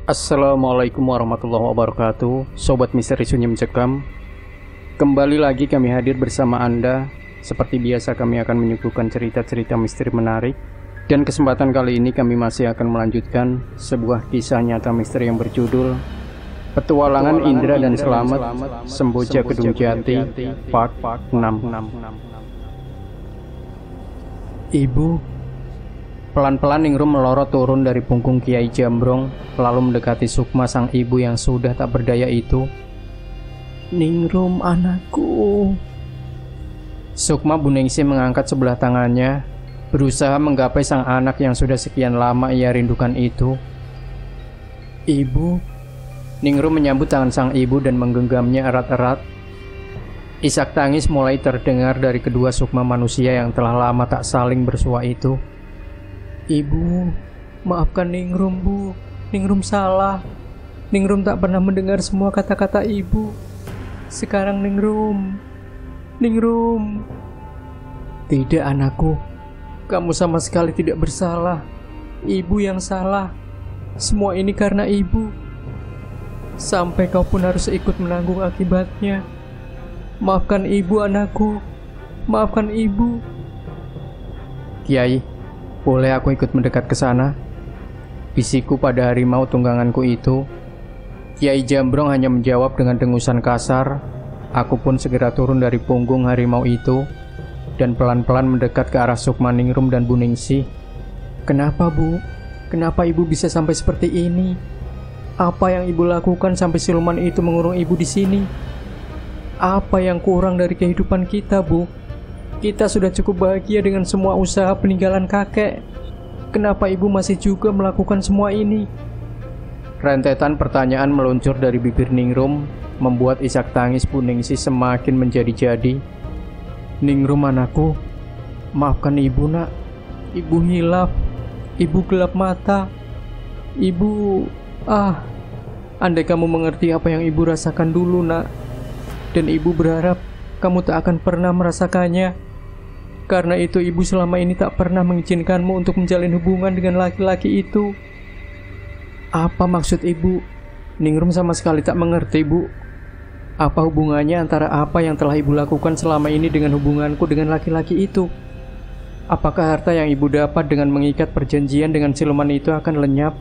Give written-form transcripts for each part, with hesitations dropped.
Assalamualaikum warahmatullahi wabarakatuh. Sobat Misteri Sunyi Mencekam, kembali lagi kami hadir bersama Anda. Seperti biasa kami akan menyuguhkan cerita-cerita misteri menarik. Dan kesempatan kali ini kami masih akan melanjutkan sebuah kisah nyata misteri yang berjudul Petualangan Indra dan Selamat Semboja Kedung Jati Part 6. Ibu. Pelan-pelan Ningrum melorot turun dari punggung Kiai Jambrong, lalu mendekati Sukma sang ibu yang sudah tak berdaya itu. "Ningrum, anakku." Sukma Buningsi mengangkat sebelah tangannya, berusaha menggapai sang anak yang sudah sekian lama ia rindukan itu. "Ibu." Ningrum menyambut tangan sang ibu dan menggenggamnya erat-erat. Isak tangis mulai terdengar dari kedua Sukma manusia yang telah lama tak saling bersua itu. "Ibu, maafkan Ningrum, Bu. Ningrum salah. Ningrum tak pernah mendengar semua kata-kata Ibu. Sekarang Ningrum. Tidak, anakku. Kamu sama sekali tidak bersalah. Ibu yang salah. Semua ini karena Ibu. Sampai kau pun harus ikut menanggung akibatnya. Maafkan Ibu, anakku. Maafkan Ibu." "Kiai, boleh aku ikut mendekat ke sana?" bisikku pada harimau tungganganku itu. Kiai Jambrong hanya menjawab dengan dengusan kasar. Aku pun segera turun dari punggung harimau itu dan pelan-pelan mendekat ke arah Sukma, Ningrum, dan Buningsi. "Kenapa, Bu? Kenapa Ibu bisa sampai seperti ini? Apa yang Ibu lakukan sampai siluman itu mengurung Ibu di sini? Apa yang kurang dari kehidupan kita, Bu? Kita sudah cukup bahagia dengan semua usaha peninggalan kakek. Kenapa Ibu masih juga melakukan semua ini?" Rentetan pertanyaan meluncur dari bibir Ningrum, membuat isak tangis Buningsi semakin menjadi-jadi. "Ningrum, anakku, maafkan Ibu, nak. Ibu hilaf. Ibu gelap mata. Ibu... andai kamu mengerti apa yang Ibu rasakan dulu, nak. Dan Ibu berharap kamu tak akan pernah merasakannya. Karena itu Ibu selama ini tak pernah mengizinkanmu untuk menjalin hubungan dengan laki-laki itu." "Apa maksud Ibu?" Ningrum sama sekali tak mengerti, Bu. "Apa hubungannya antara apa yang telah Ibu lakukan selama ini dengan hubunganku dengan laki-laki itu? Apakah harta yang Ibu dapat dengan mengikat perjanjian dengan siluman itu akan lenyap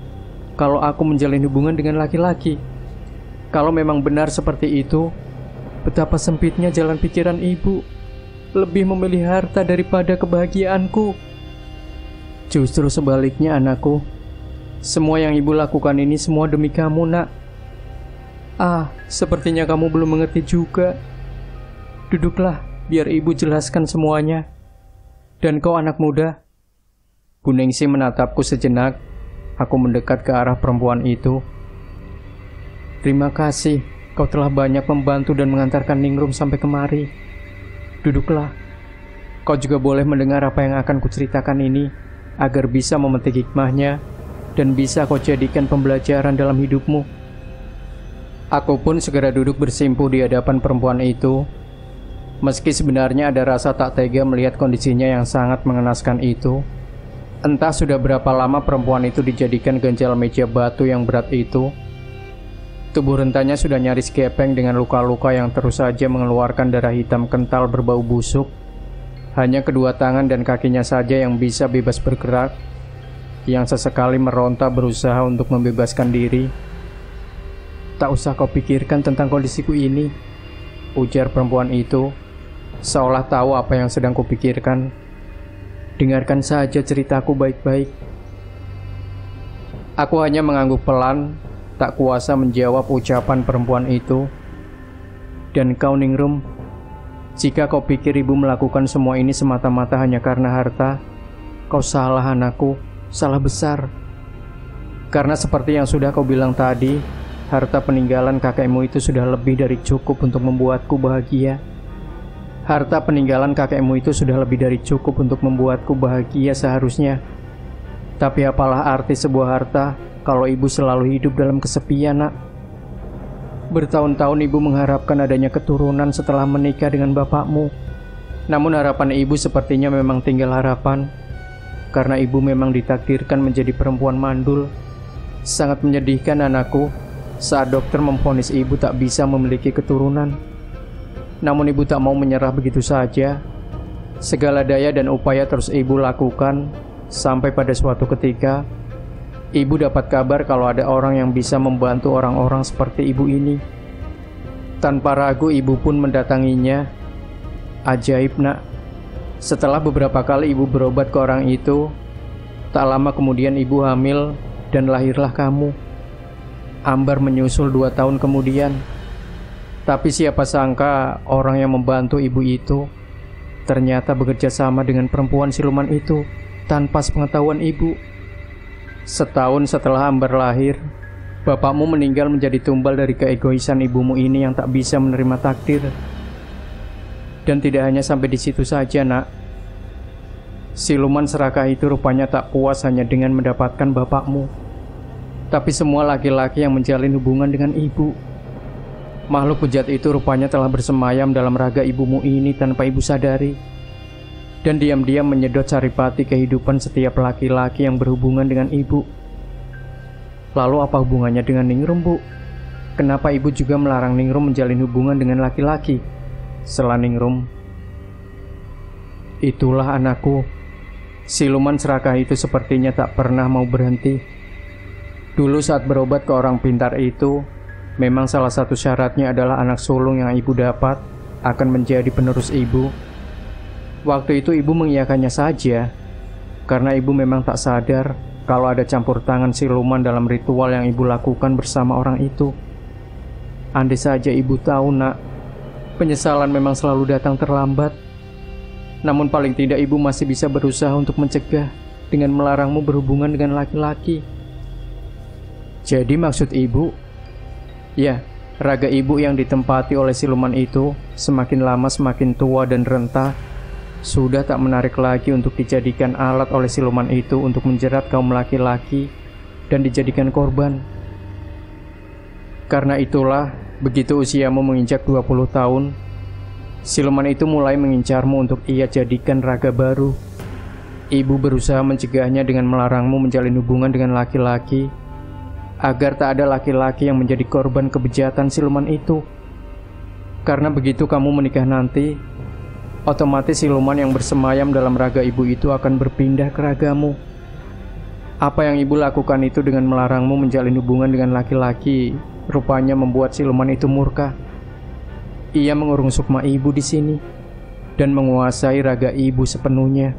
kalau aku menjalin hubungan dengan laki-laki? Kalau memang benar seperti itu, betapa sempitnya jalan pikiran Ibu. Lebih memilih harta daripada kebahagiaanku." "Justru sebaliknya, anakku. Semua yang Ibu lakukan ini semua demi kamu, nak." Sepertinya kamu belum mengerti juga. Duduklah, biar Ibu jelaskan semuanya. Dan kau anak muda." Buningsi menatapku sejenak. Aku mendekat ke arah perempuan itu. "Terima kasih, kau telah banyak membantu dan mengantarkan Ningrum sampai kemari. Duduklah. Kau juga boleh mendengar apa yang akan kuceritakan ini, agar bisa memetik hikmahnya dan bisa kau jadikan pembelajaran dalam hidupmu." Aku pun segera duduk bersimpuh di hadapan perempuan itu. Meski sebenarnya ada rasa tak tega melihat kondisinya yang sangat mengenaskan itu. Entah sudah berapa lama perempuan itu dijadikan ganjal meja batu yang berat itu. Tubuh rentanya sudah nyaris gepeng dengan luka-luka yang terus saja mengeluarkan darah hitam kental berbau busuk. Hanya kedua tangan dan kakinya saja yang bisa bebas bergerak, yang sesekali meronta berusaha untuk membebaskan diri. "Tak usah kau pikirkan tentang kondisiku ini," ujar perempuan itu, seolah tahu apa yang sedang kupikirkan. "Dengarkan saja ceritaku baik-baik." Aku hanya mengangguk pelan, tak kuasa menjawab ucapan perempuan itu. "Dan kau, Ningrum, jika kau pikir Ibu melakukan semua ini semata-mata hanya karena harta, kau salah, anakku, salah besar. Karena seperti yang sudah kau bilang tadi, harta peninggalan kakekmu itu sudah lebih dari cukup untuk membuatku bahagia. Harta peninggalan kakekmu itu sudah lebih dari cukup untuk membuatku bahagia seharusnya. Tapi apalah arti sebuah harta kalau Ibu selalu hidup dalam kesepian, nak? Bertahun-tahun Ibu mengharapkan adanya keturunan setelah menikah dengan bapakmu. Namun harapan Ibu sepertinya memang tinggal harapan. Karena Ibu memang ditakdirkan menjadi perempuan mandul. Sangat menyedihkan anakku saat dokter memvonis ibu tak bisa memiliki keturunan. Namun ibu tak mau menyerah begitu saja. Segala daya dan upaya terus ibu lakukan sampai pada suatu ketika ibu dapat kabar kalau ada orang yang bisa membantu orang-orang seperti ibu ini. Tanpa ragu ibu pun mendatanginya. Ajaib nak, setelah beberapa kali ibu berobat ke orang itu, tak lama kemudian ibu hamil dan lahirlah kamu. Ambar menyusul 2 tahun kemudian. Tapi siapa sangka orang yang membantu ibu itu ternyata bekerja sama dengan perempuan siluman itu tanpa sepengetahuan ibu. Setahun setelah Ambar lahir, bapakmu meninggal menjadi tumbal dari keegoisan ibumu ini yang tak bisa menerima takdir. Dan tidak hanya sampai di situ saja nak. Siluman serakah itu rupanya tak puas hanya dengan mendapatkan bapakmu, tapi semua laki-laki yang menjalin hubungan dengan ibu. Makhluk bejat itu rupanya telah bersemayam dalam raga ibumu ini tanpa ibu sadari, dan diam-diam menyedot saripati kehidupan setiap laki-laki yang berhubungan dengan ibu. Lalu apa hubungannya dengan Ningrum, Bu? Kenapa ibu juga melarang Ningrum menjalin hubungan dengan laki-laki? Sela Ningrum. Itulah anakku. Siluman serakah itu sepertinya tak pernah mau berhenti. Dulu saat berobat ke orang pintar itu, memang salah satu syaratnya adalah anak sulung yang ibu dapat akan menjadi penerus ibu. Waktu itu ibu mengiyakannya saja, karena ibu memang tak sadar kalau ada campur tangan siluman dalam ritual yang ibu lakukan bersama orang itu. Andai saja ibu tahu nak, penyesalan memang selalu datang terlambat. Namun paling tidak ibu masih bisa berusaha untuk mencegah dengan melarangmu berhubungan dengan laki-laki. Jadi maksud ibu, ya, raga ibu yang ditempati oleh siluman itu semakin lama semakin tua dan rentah, sudah tak menarik lagi untuk dijadikan alat oleh siluman itu untuk menjerat kaum laki-laki dan dijadikan korban. Karena itulah, begitu usiamu menginjak 20 tahun, siluman itu mulai mengincarmu untuk ia jadikan raga baru. Ibu berusaha mencegahnya dengan melarangmu menjalin hubungan dengan laki-laki, agar tak ada laki-laki yang menjadi korban kebejatan siluman itu. Karena begitu kamu menikah nanti, otomatis siluman yang bersemayam dalam raga ibu itu akan berpindah ke ragamu. Apa yang ibu lakukan itu dengan melarangmu menjalin hubungan dengan laki-laki, rupanya membuat siluman itu murka. Ia mengurung sukma ibu di sini dan menguasai raga ibu sepenuhnya,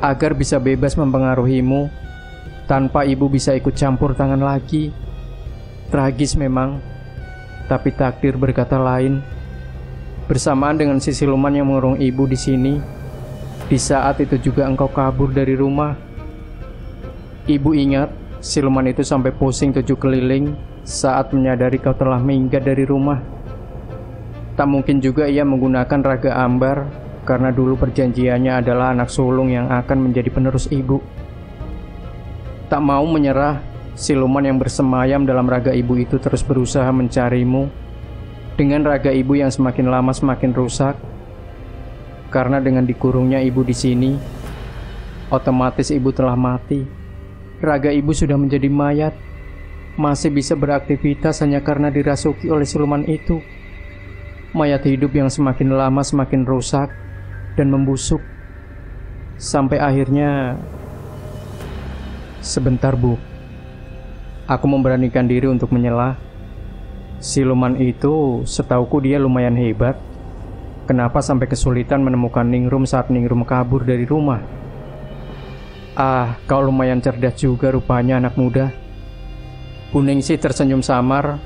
agar bisa bebas mempengaruhimu tanpa ibu bisa ikut campur tangan lagi. Tragis memang, tapi takdir berkata lain. Bersamaan dengan si siluman yang mengurung ibu di sini, di saat itu juga engkau kabur dari rumah. Ibu ingat, siluman itu sampai pusing 7 keliling saat menyadari kau telah minggat dari rumah. Tak mungkin juga ia menggunakan raga Ambar, karena dulu perjanjiannya adalah anak sulung yang akan menjadi penerus ibu. Tak mau menyerah, siluman yang bersemayam dalam raga ibu itu terus berusaha mencarimu, dengan raga ibu yang semakin lama semakin rusak. Karena dengan dikurungnya ibu di sini, otomatis ibu telah mati. Raga ibu sudah menjadi mayat, masih bisa beraktivitas hanya karena dirasuki oleh siluman itu. Mayat hidup yang semakin lama semakin rusak dan membusuk, sampai akhirnya... Sebentar, Bu. Aku memberanikan diri untuk menyela. Siluman itu, setauku dia lumayan hebat. Kenapa sampai kesulitan menemukan Ningrum saat Ningrum kabur dari rumah? Ah, kau lumayan cerdas juga rupanya anak muda. Kuningsih tersenyum samar,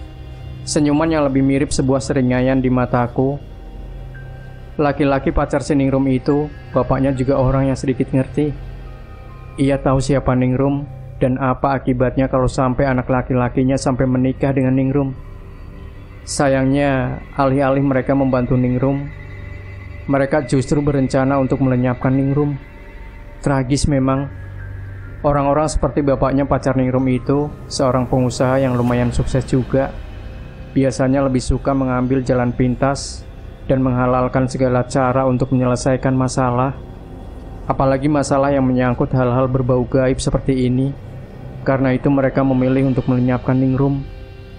senyuman yang lebih mirip sebuah seringayan di mataku. Laki-laki pacar si Ningrum itu, bapaknya juga orang yang sedikit ngerti. Ia tahu siapa Ningrum dan apa akibatnya kalau sampai anak laki-lakinya sampai menikah dengan Ningrum. Sayangnya, alih-alih mereka membantu Ningrum, mereka justru berencana untuk melenyapkan Ningrum. Tragis memang. Orang-orang seperti bapaknya pacar Ningrum itu, seorang pengusaha yang lumayan sukses juga, biasanya lebih suka mengambil jalan pintas dan menghalalkan segala cara untuk menyelesaikan masalah. Apalagi masalah yang menyangkut hal-hal berbau gaib seperti ini. Karena itu mereka memilih untuk melenyapkan Ningrum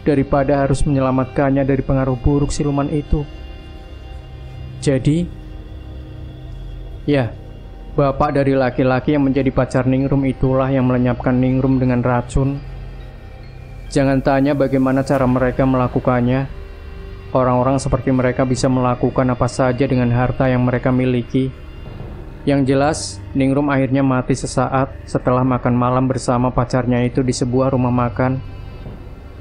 daripada harus menyelamatkannya dari pengaruh buruk siluman itu. Jadi, ya, bapak dari laki-laki yang menjadi pacar Ningrum itulah yang melenyapkan Ningrum dengan racun. Jangan tanya bagaimana cara mereka melakukannya. Orang-orang seperti mereka bisa melakukan apa saja dengan harta yang mereka miliki. Yang jelas, Ningrum akhirnya mati sesaat setelah makan malam bersama pacarnya itu di sebuah rumah makan.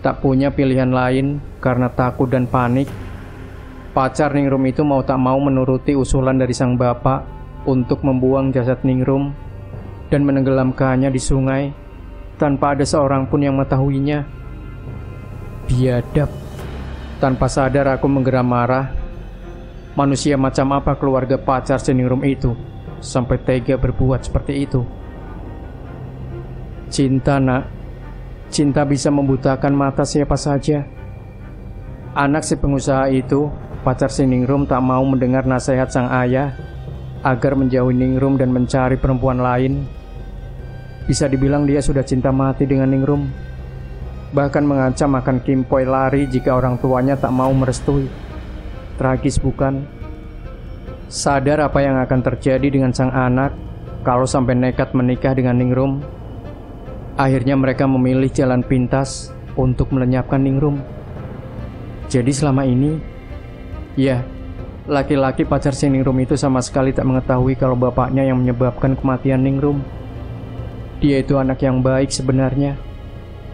Tak punya pilihan lain karena takut dan panik. Pacar Ningrum itu mau tak mau menuruti usulan dari sang bapak untuk membuang jasad Ningrum dan menenggelamkannya di sungai tanpa ada seorang pun yang mengetahuinya. Biadab. Tanpa sadar aku menggeram marah. Manusia macam apa keluarga pacar si Ningrum itu sampai tega berbuat seperti itu? Cinta, nak. Cinta bisa membutakan mata siapa saja. Anak si pengusaha itu, pacar si Ningrum, tak mau mendengar nasihat sang ayah agar menjauhi Ningrum dan mencari perempuan lain. Bisa dibilang dia sudah cinta mati dengan Ningrum. Bahkan mengancam akan kimpoi lari jika orang tuanya tak mau merestui. Tragis bukan? Sadar apa yang akan terjadi dengan sang anak kalau sampai nekat menikah dengan Ningrum. Akhirnya mereka memilih jalan pintas untuk melenyapkan Ningrum. Jadi selama ini, ya, laki-laki pacar si Ningrum itu sama sekali tak mengetahui kalau bapaknya yang menyebabkan kematian Ningrum. Dia itu anak yang baik sebenarnya,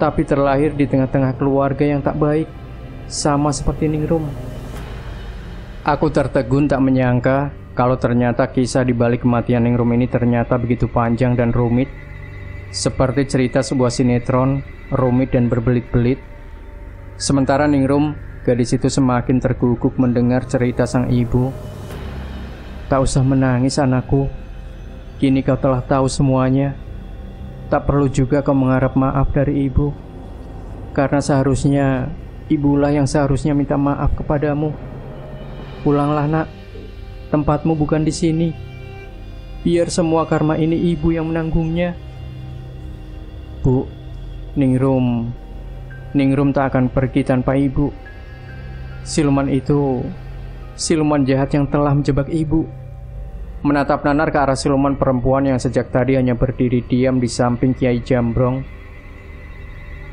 tapi terlahir di tengah-tengah keluarga yang tak baik, sama seperti Ningrum. Aku tertegun tak menyangka kalau ternyata kisah di balik kematian Ningrum ini ternyata begitu panjang dan rumit. Seperti cerita sebuah sinetron, rumit dan berbelit-belit. Sementara Ningrum, gadis itu semakin terguguk mendengar cerita sang ibu. Tak usah menangis anakku, kini kau telah tahu semuanya. Tak perlu juga kau mengharap maaf dari ibu, karena seharusnya ibulah yang seharusnya minta maaf kepadamu. Pulanglah, nak. Tempatmu bukan di sini. Biar semua karma ini ibu yang menanggungnya. Bu, Ningrum tak akan pergi tanpa ibu. Siluman itu, siluman jahat yang telah menjebak ibu. Menatap nanar ke arah siluman perempuan yang sejak tadi hanya berdiri diam di samping Kiai Jambrong.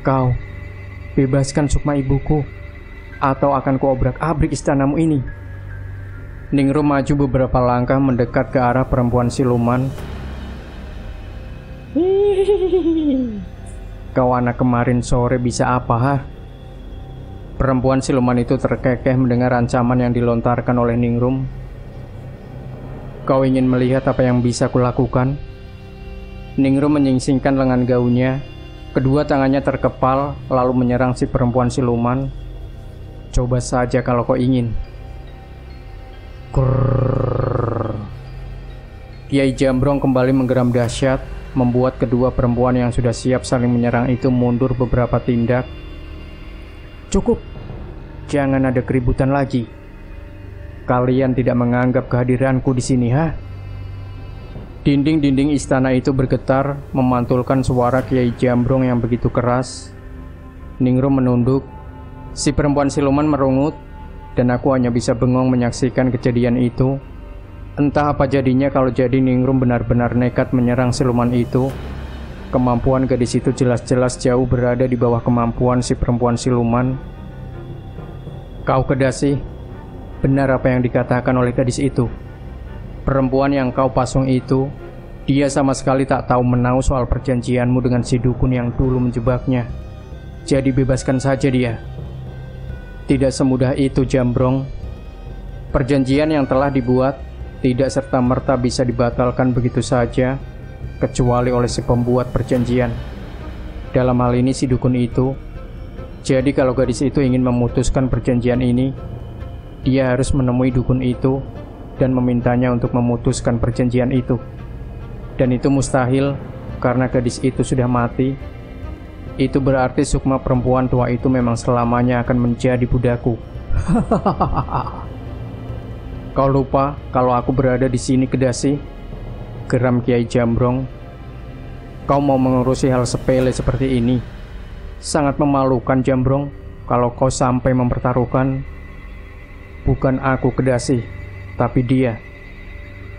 Kau, bebaskan Sukma ibuku, atau akan kuobrak-abrik istanamu ini. Ningrum maju beberapa langkah mendekat ke arah perempuan siluman. Kau anak kemarin sore bisa apa, ha? Perempuan siluman itu terkekeh mendengar ancaman yang dilontarkan oleh Ningrum. Kau ingin melihat apa yang bisa kulakukan? Ningrum menyingsingkan lengan gaunnya. Kedua tangannya terkepal lalu menyerang si perempuan siluman. Coba saja kalau kau ingin. Kurr. Kiai Jambrong kembali menggeram dahsyat, membuat kedua perempuan yang sudah siap saling menyerang itu mundur beberapa tindak. Cukup, jangan ada keributan lagi. Kalian tidak menganggap kehadiranku di sini, ha? Dinding-dinding istana itu bergetar, memantulkan suara Kiai Jambrong yang begitu keras. Ningrum menunduk. Si perempuan siluman merungut, dan aku hanya bisa bengong menyaksikan kejadian itu. Entah apa jadinya kalau jadi Ningrum benar-benar nekat menyerang siluman itu. Kemampuan gadis itu jelas-jelas jauh berada di bawah kemampuan si perempuan siluman. Kau kedasi, benar apa yang dikatakan oleh gadis itu. Perempuan yang kau pasung itu, dia sama sekali tak tahu menau soal perjanjianmu dengan si dukun yang dulu menjebaknya. Jadi bebaskan saja dia. Tidak semudah itu, Jambrong. Perjanjian yang telah dibuat tidak serta-merta bisa dibatalkan begitu saja, kecuali oleh si pembuat perjanjian. Dalam hal ini si dukun itu. Jadi kalau gadis itu ingin memutuskan perjanjian ini, dia harus menemui dukun itu dan memintanya untuk memutuskan perjanjian itu. Dan itu mustahil karena gadis itu sudah mati. Itu berarti Sukma perempuan tua itu memang selamanya akan menjadi budakku. Kau lupa kalau aku berada di sini, Kedasi? Geram Kiai Jambrong. kau mau mengurusi hal sepele seperti ini. Sangat memalukan, Jambrong, kalau kau sampai mempertaruhkan. Bukan aku Kedasi, tapi dia.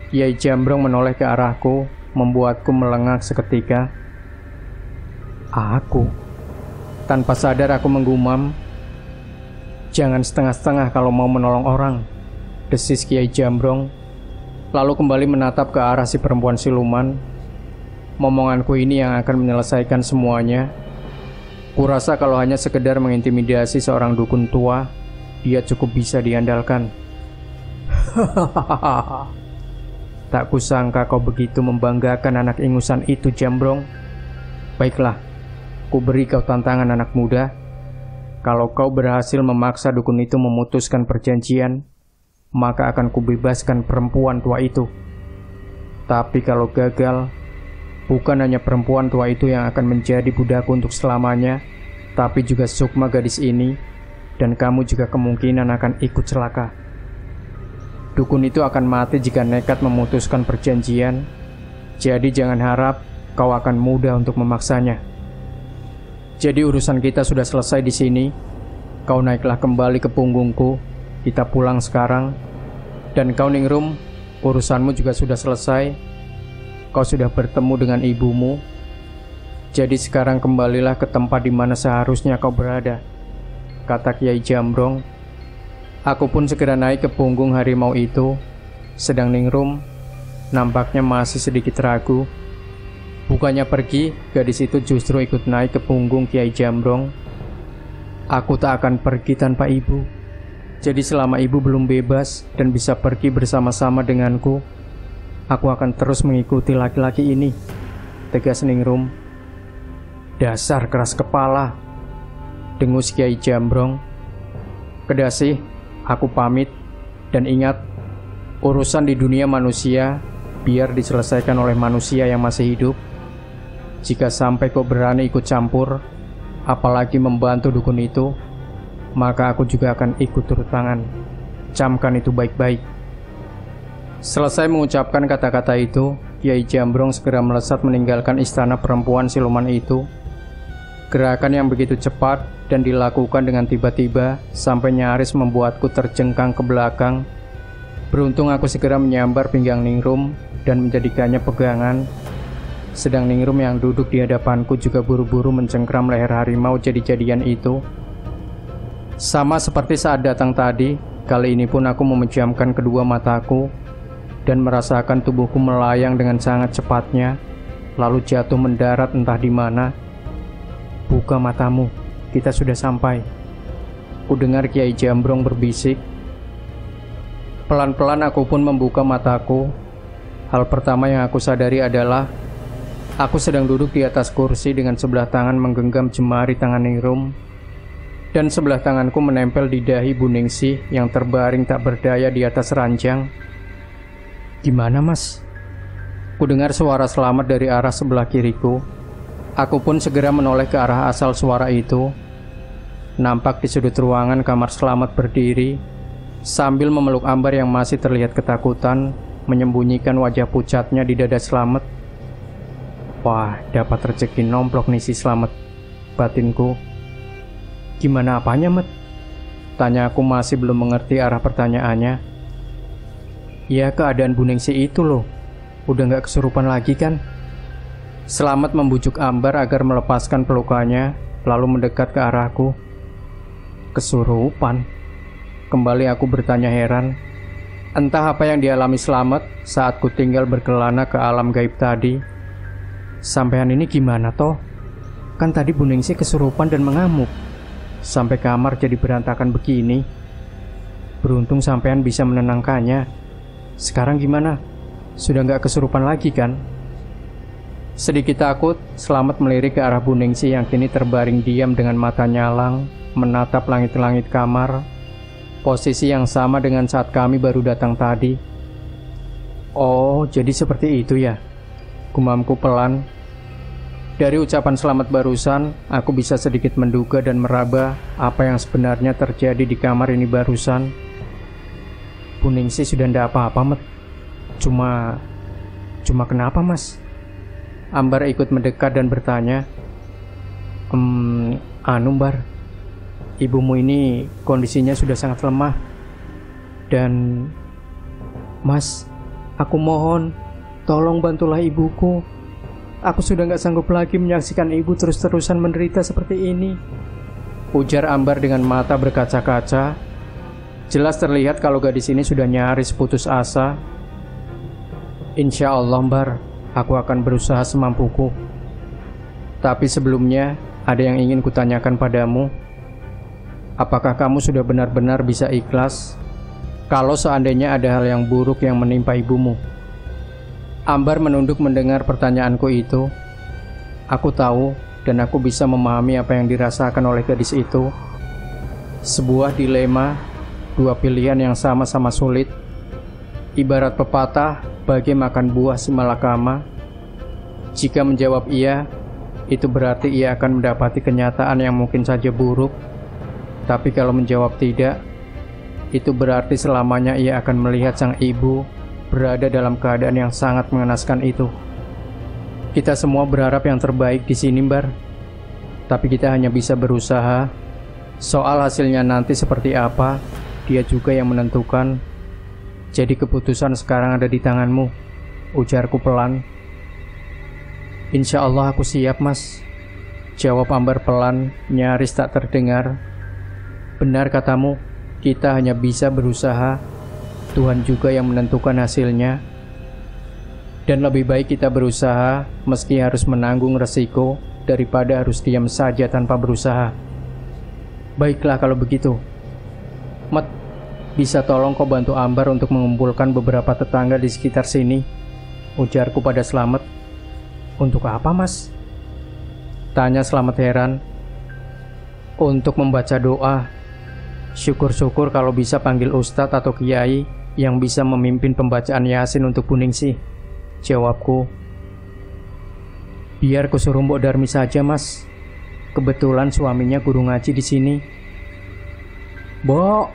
Kiai Jambrong menoleh ke arahku, membuatku melengak seketika. Aku? Tanpa sadar aku menggumam. Jangan setengah-setengah kalau mau menolong orang, desis Kiai Jambrong, lalu kembali menatap ke arah si perempuan siluman. Momonganku ini yang akan menyelesaikan semuanya. Kurasa kalau hanya sekedar mengintimidasi seorang dukun tua, dia cukup bisa diandalkan. Tak kusangka kau begitu membanggakan anak ingusan itu, Jambrong. Baiklah, ku beri kau tantangan, anak muda. Kalau kau berhasil memaksa dukun itu memutuskan perjanjian, maka akan kubebaskan perempuan tua itu. Tapi kalau gagal, bukan hanya perempuan tua itu yang akan menjadi budakku untuk selamanya, tapi juga Sukma gadis ini, dan kamu juga kemungkinan akan ikut celaka. Dukun itu akan mati jika nekat memutuskan perjanjian, jadi jangan harap kau akan mudah untuk memaksanya. Jadi urusan kita sudah selesai di sini. Kau naiklah kembali ke punggungku. Kita pulang sekarang. Dan kau Ningrum, urusanmu juga sudah selesai. Kau sudah bertemu dengan ibumu. Jadi sekarang kembalilah ke tempat di mana seharusnya kau berada, kata Kiai Jambrong. Aku pun segera naik ke punggung harimau itu. Sedang Ningrum nampaknya masih sedikit ragu. Bukannya pergi, gadis itu justru ikut naik ke punggung Kiai Jambrong. Aku tak akan pergi tanpa ibu. Jadi selama ibu belum bebas dan bisa pergi bersama-sama denganku, aku akan terus mengikuti laki-laki ini, tegas Ningrum. Dasar keras kepala, dengus Kiai Jambrong. Kedasi, aku pamit. Dan ingat, urusan di dunia manusia biar diselesaikan oleh manusia yang masih hidup. Jika sampai kau berani ikut campur, apalagi membantu dukun itu, maka aku juga akan ikut turut tangan. Camkan itu baik-baik. Selesai mengucapkan kata-kata itu, Kiai Jambrong segera melesat meninggalkan istana perempuan siluman itu. Gerakan yang begitu cepat dan dilakukan dengan tiba-tiba sampai nyaris membuatku terjengkang ke belakang. Beruntung aku segera menyambar pinggang Ningrum dan menjadikannya pegangan. Sedang Ningrum yang duduk di hadapanku juga buru-buru mencengkram leher harimau jadi-jadian itu. Sama seperti saat datang tadi, kali ini pun aku memejamkan kedua mataku dan merasakan tubuhku melayang dengan sangat cepatnya, lalu jatuh mendarat entah di mana. Buka matamu, kita sudah sampai. Kudengar Kiai Jambrong berbisik. Pelan-pelan aku pun membuka mataku. Hal pertama yang aku sadari adalah aku sedang duduk di atas kursi dengan sebelah tangan menggenggam jemari tangan Ningrum, dan sebelah tanganku menempel di dahi Bu Ningsih yang terbaring tak berdaya di atas ranjang. Gimana, Mas? Kudengar suara selamat dari arah sebelah kiriku. Aku pun segera menoleh ke arah asal suara itu. Nampak di sudut ruangan kamar selamat berdiri, sambil memeluk Ambar yang masih terlihat ketakutan, menyembunyikan wajah pucatnya di dada Slamet. Wah, dapat rezeki nomplok nih si Slamet, batinku. Gimana apanya, Met? Tanya aku masih belum mengerti arah pertanyaannya. Ya, keadaan Bu Ningsih itu loh. Udah gak kesurupan lagi kan? Slamet membujuk Ambar agar melepaskan pelukannya, lalu mendekat ke arahku. Kesurupan? Kembali aku bertanya heran. Entah apa yang dialami Slamet saat ku tinggal berkelana ke alam gaib tadi. Sampean ini gimana toh? Kan tadi Bu Ningsih kesurupan dan mengamuk, sampai kamar jadi berantakan begini. Beruntung sampean bisa menenangkannya. Sekarang gimana? Sudah gak kesurupan lagi kan? Sedikit takut, Slamet melirik ke arah Bu Ningsih yang kini terbaring diam dengan mata nyalang, menatap langit-langit kamar. Posisi yang sama dengan saat kami baru datang tadi. Oh, jadi seperti itu ya? Gumamku pelan. Dari ucapan Slamet barusan, aku bisa sedikit menduga dan meraba apa yang sebenarnya terjadi di kamar ini barusan. Bu Ningsih sudah ndak apa-apa, Met. Cuma kenapa, Mas? Ambar ikut mendekat dan bertanya, Bar, ibumu ini kondisinya sudah sangat lemah. Dan Mas, aku mohon, tolong bantulah ibuku. Aku sudah gak sanggup lagi menyaksikan ibu terus-terusan menderita seperti ini, ujar Ambar dengan mata berkaca-kaca. Jelas terlihat kalau gadis ini sudah nyaris putus asa. Insya Allah Bar, aku akan berusaha semampuku. Tapi sebelumnya, ada yang ingin kutanyakan padamu. Apakah kamu sudah benar-benar bisa ikhlas kalau seandainya ada hal yang buruk yang menimpa ibumu? Ambar menunduk mendengar pertanyaanku itu. Aku tahu dan aku bisa memahami apa yang dirasakan oleh gadis itu. Sebuah dilema, dua pilihan yang sama-sama sulit. Ibarat pepatah, bagai makan buah si malakama. Jika menjawab iya, itu berarti ia akan mendapati kenyataan yang mungkin saja buruk. Tapi kalau menjawab tidak, itu berarti selamanya ia akan melihat sang ibu berada dalam keadaan yang sangat mengenaskan itu. Kita semua berharap yang terbaik di sini, Bar. Tapi kita hanya bisa berusaha. Soal hasilnya nanti seperti apa, dia juga yang menentukan. Jadi keputusan sekarang ada di tanganmu, ujarku pelan. Insya Allah aku siap, Mas, jawab Ambar pelan, nyaris tak terdengar. Benar katamu, kita hanya bisa berusaha. Tuhan juga yang menentukan hasilnya. Dan lebih baik kita berusaha meski harus menanggung resiko daripada harus diam saja tanpa berusaha. Baiklah kalau begitu. Mat, bisa tolong kau bantu Ambar untuk mengumpulkan beberapa tetangga di sekitar sini, ujarku pada Slamet. Untuk apa, Mas? Tanya Slamet heran. Untuk membaca doa. Syukur-syukur kalau bisa panggil ustadz atau kiai yang bisa memimpin pembacaan Yasin untuk Bu Ningsih, jawabku. Biar kusuruh Mbok Darmi saja, Mas. Kebetulan suaminya guru ngaji di sini. Mbok,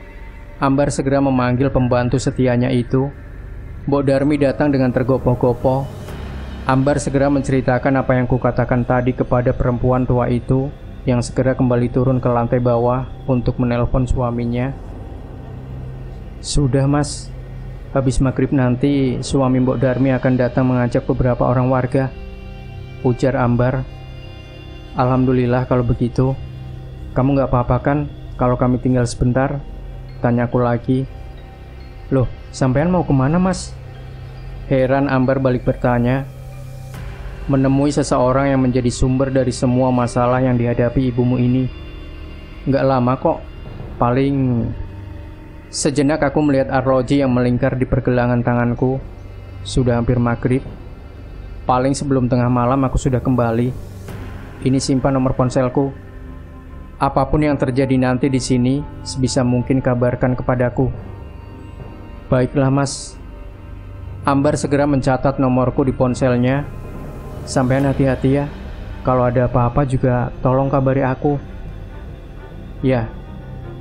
Ambar segera memanggil pembantu setianya itu. Mbok Darmi datang dengan tergopoh-gopoh. Ambar segera menceritakan apa yang kukatakan tadi kepada perempuan tua itu, yang segera kembali turun ke lantai bawah untuk menelpon suaminya. Sudah, Mas. Habis maghrib nanti suami Mbok Darmi akan datang mengajak beberapa orang warga, ujar Ambar. Alhamdulillah kalau begitu. Kamu gak apa-apa kan kalau kami tinggal sebentar? Tanyaku lagi. Loh, sampean mau kemana, Mas? Heran Ambar balik bertanya. Menemui seseorang yang menjadi sumber dari semua masalah yang dihadapi ibumu ini. Nggak lama kok, paling... Sejenak aku melihat arloji yang melingkar di pergelangan tanganku. Sudah hampir maghrib. Paling sebelum tengah malam aku sudah kembali. Ini simpan nomor ponselku. Apapun yang terjadi nanti di sini, sebisa mungkin kabarkan kepadaku. Baiklah, Mas. Ambar segera mencatat nomorku di ponselnya. Sampean hati-hati ya. Kalau ada apa-apa juga tolong kabari aku. Ya,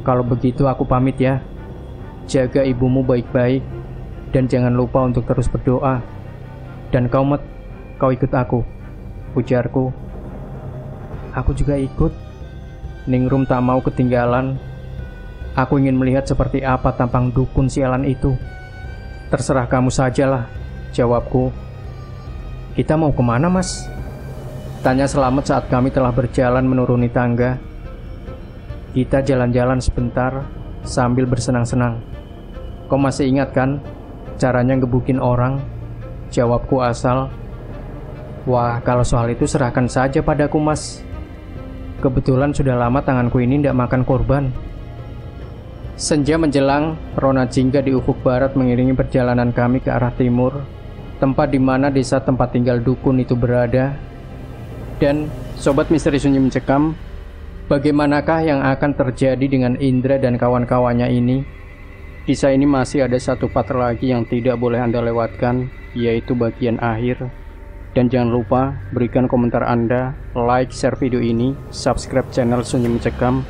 kalau begitu aku pamit ya. Jaga ibumu baik-baik dan jangan lupa untuk terus berdoa. Dan kau, Met, kau ikut aku, ujarku. Aku juga ikut. Ningrum tak mau ketinggalan. Aku ingin melihat seperti apa tampang dukun sialan itu. Terserah kamu sajalah, jawabku. Kita mau kemana, Mas? Tanya Slamet saat kami telah berjalan menuruni tangga. Kita jalan-jalan sebentar sambil bersenang-senang. Kau masih ingat kan caranya ngebukin orang? Jawabku asal. Wah, kalau soal itu serahkan saja padaku, Mas. Kebetulan sudah lama tanganku ini tidak makan korban. Senja menjelang, rona jingga di ufuk barat mengiringi perjalanan kami ke arah timur, tempat di mana desa tempat tinggal dukun itu berada. Dan, Sobat Misteri Sunyi Mencekam, bagaimanakah yang akan terjadi dengan Indra dan kawan-kawannya ini? Kisah ini masih ada satu part lagi yang tidak boleh Anda lewatkan, yaitu bagian akhir. Dan jangan lupa berikan komentar Anda, like, share video ini, subscribe channel Sunyi Mencekam,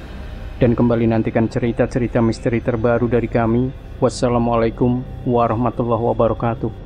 dan kembali nantikan cerita-cerita misteri terbaru dari kami. Wassalamualaikum warahmatullahi wabarakatuh.